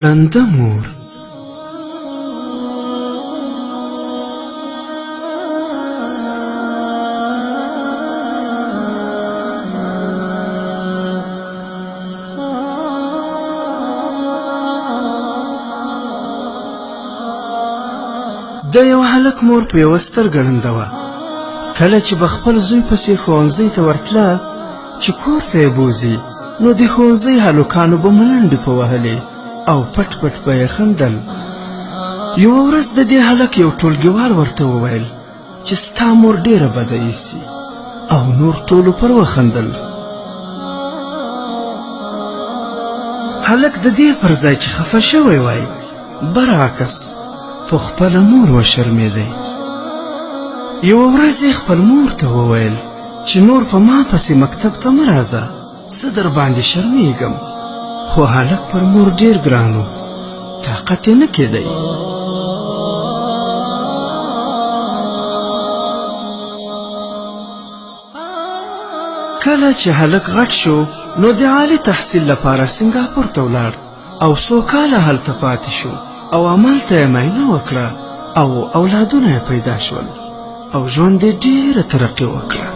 ړنده مور د یو هلک مور په یوه سترګه ړنده وه. کله چې به خپل زوی پسې ښوونځۍ ته ورتله چې کور ته یې بوځي، نو د ښوونځۍ هلکانو به ملنډې په وهلې او پټ پټ به یې خندل. یوه ورځ د دې هلک یو ټولګیوال ورته وویل چې ستا مور ډېره بده ایسي، او نور ټولو پر وخندل. هلک د دې پر ځای چې خفه شوی وای، برعکس په خپله مور وشرمېدی. یوه ورځ یې خپل مور ته وویل چې نور په ما پسې مکتب ته مه راځه، زه در باندې شرمېږم. خو هلک پر مور ډېر ګران و، طاقت یې نه کېدی. کله چې هلک غټ شو، نو د عالي تحصیل لپاره سنګاپور ته ولاړ او څو کاله هلته پاتې شو، او همالته یې معاینه وکړه او اولادونه یې پیدا شول، او ژوند یې ډېره ترقي وکړه.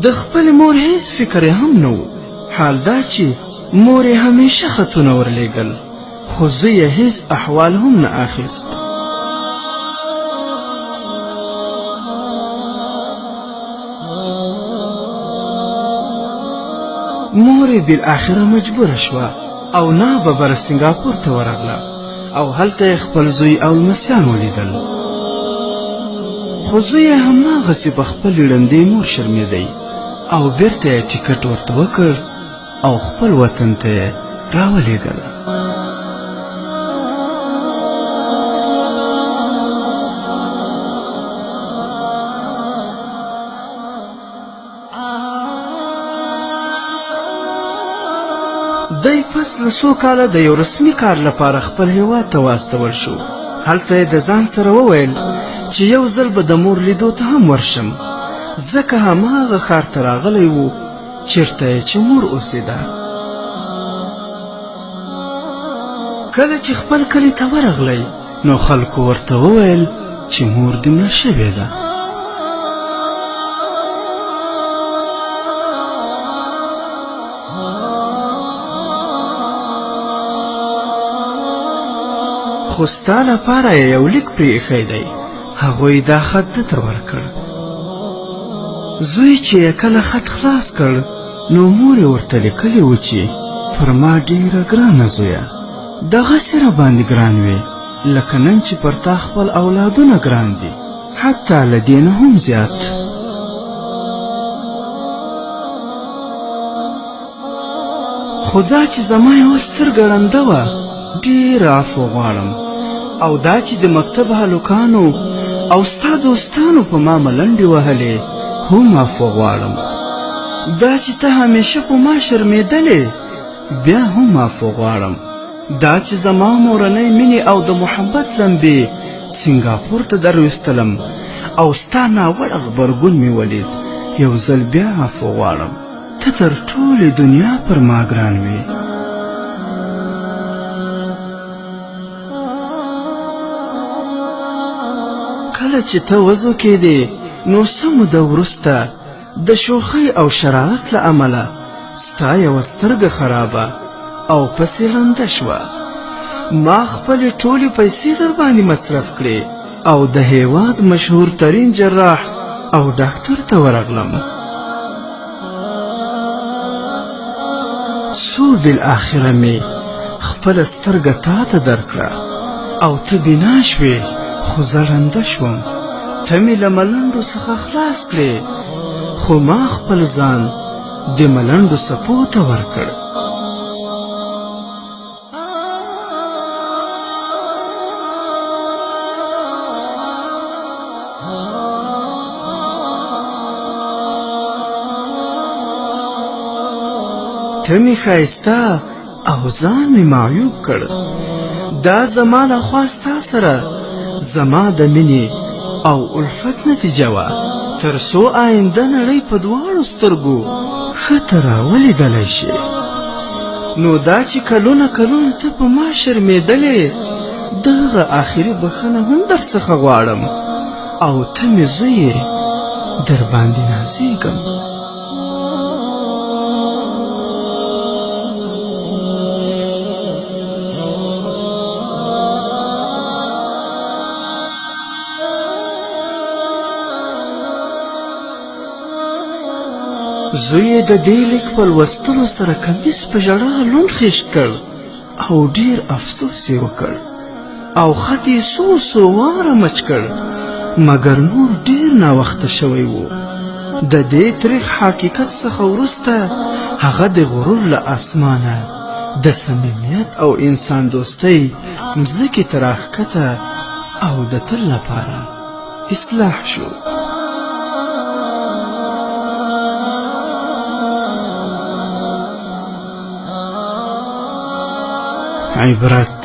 د خپلې مور هیڅ فکر یې هم نه و. حال دا چې مور یې همیشه خطونه ورلیږل، خو زوی یې هیڅ احوال هم نه اخیست. مور یې بالاخره مجبوره شوه او ناببره سنګاپور ته ورغله، او هلته یې خپل زوی او لمسیان ولیدل. خو زوی یې هماغسې په خپلې ړندې مور شرمېدی، او بیرته یې ټیکټ ورته وکړ او خپل وطن ته یې راولېږله. دی پس له څو کاله د یو رسمي کار لپاره خپل هیواد ته واستول شو. هلته یې د ځان سره وویل چې یو ځل به د مور لیدو ته هم ورشم، ځکه هماغه ښار ته راغلی و چېرته یې چې مور اوسېده. کله چې خپل کلي ته ورغلی، نو خلکو ورته وویل چې مور دې مړه شوې ده. خو ستا لپاره یې یو لیک پرې ایښی دی. هغوی دا خط ده ته ورکړ. زوی چې یې کله خط خلاص کړ، نو مور یې ورته لیکلي و چې پر ما ډېره ګرانه زویه، دغسې راباندې ګران وې لکه نن چې پر تا خپل اولادونه ګران دي، حتی له دې نه هم زیات. خو دا چې زما یوه سترګه ړنده وه، ډېر عفو غواړم، او دا چې د مکتب هلکانو او ستا دوستانو په ما ملنډې وهلې هم عفو غواړم. دا چې ته همیشه په ما شرمېدلې، بیا هم عفو غواړم. دا چې زما مورنۍ مینې او د محبت لمبې سنګاپور ته درویستلم او ستا ناوړه غبرګون مې ولید، یو ځل بیا عفو غواړم. ته تر ټولې دنیا پر ما ګران وې. کله چې ته وضو کېدې، نو څه موده وروسته د شوخۍ او شرارت له امله ستا یوه سترګه خرابه او پسې ړنده شوه. ما خپلې ټولې پیسې در باندې مصرف کړې او د هېواد مشهور ترین جراح او ډاکټر ته ورغلم، څو بالاخره مې خپله سترګه تا ته درکړه او ته بنا شوې، خو زه ړنده شوم. ته مې له ملنډو څخه خلاص کړې، خو ما خپل ځان د ملنډو څپو ته ورکړ. ته مې ښایسته او ځان مې معیوب کړ. دا زما لخوا ستا سره زما د مینې او الفت نتیجه وه، تر څو آینده نړۍ په دواړو سترګو ښه ته راولیدلی شي. نو دا چې کلونه کلونه ته په ما شرمېدلې دغه آخري بخښنه هم در څخه غواړم او ته مې زوی یې در باندې نازېږم زوی د دې لیک په لوستلو سره کمیس په ژړا لوند خیشت کړ او ډیر افسوس یې وکړ او خط یې څو واره مچ کړ مګر نور ډیر ناوخته شوی و د دې تریخ حقیقت څخه وروسته هغه د غرور له اسمانه د صمیمیت او انسان دوستۍ مځکې ته راښکته او د تل لپاره اصلاح شو عبرت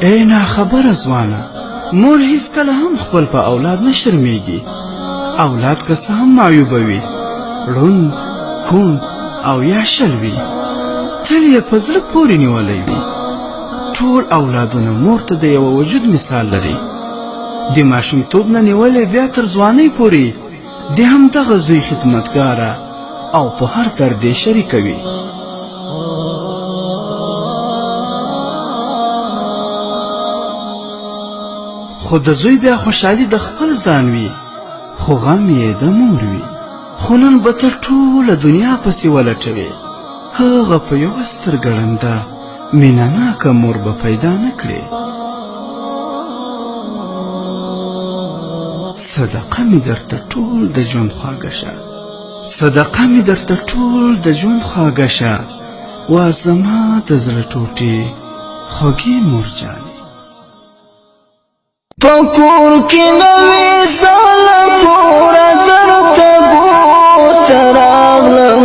ای ناخبره ځوانه مور هیڅکله هم خپل په اولاد نه شرمېږي اولاد که څه هم معیوبه وي ړوند کوڼ او یا شل وي تل یې په زړه پورې نیولی وي ټول اولادونه مور ته د یوه وجود مثال لري د ماشومتوب نه نیولی بیا تر ځوانۍ پورې د همدغه زوی خدمتګاره او په هر درد یې شریکه وي خو د زوی بیا خوشحالي د خپل ځان وي خو غم یې د مور وي خو نن به ته ټوله دنیا پسې ولټوې هغه په یوه سترګه ړنده مینه ناکه مور به پیدا نه کړې صدقه مې درته ټول د ژوند خواږه شه صدقه مې درته ټول د ژوند خواږه شه وا زما د زړه ټوټې خوږې مورجانې پکور کی نوی سال پورا درته بوت راغلم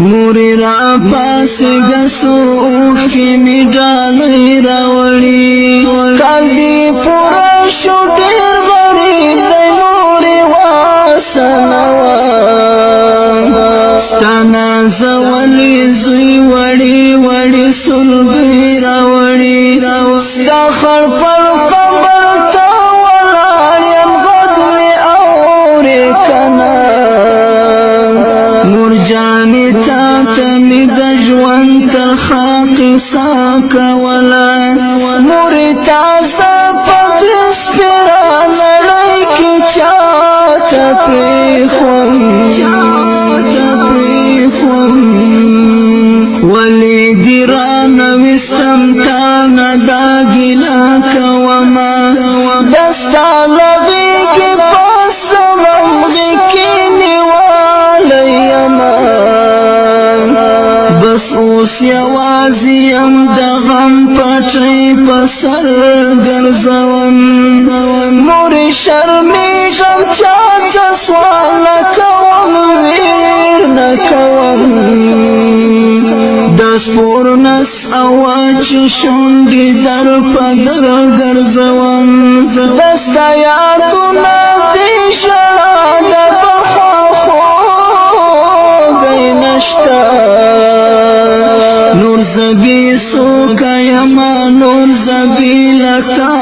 موری را پاس گسوخ کی می ډالۍ راوړي کال دی پورا شو ډېر غریب دی نورې واسنه ستانا زولی زوی وړي وړي سلګي راوړي ستا خړ پر قبر ته ولاړ یم غږ مې اورې کنه مور جانې تا ته مې د ژوند ترخه قصه کوله مورې تازه په دې سپېره نړۍ کې چاته پرېښوم ولی دی رانه وستم تانه دا ګیله کومه دستا لغېږې پسوم غېږې نیولی یمه بس اوس یوازې یم د غم پټۍ په سر ګرځوم مورې شرمېږم چاته سوال نه کوم ویر نه کوم د سپور نس اواچ شونډې در په در ګرځوم دستا یادونه دې ژړا د پخوا خوږی نشته نور زبې څوکه یمه نور زبې لکه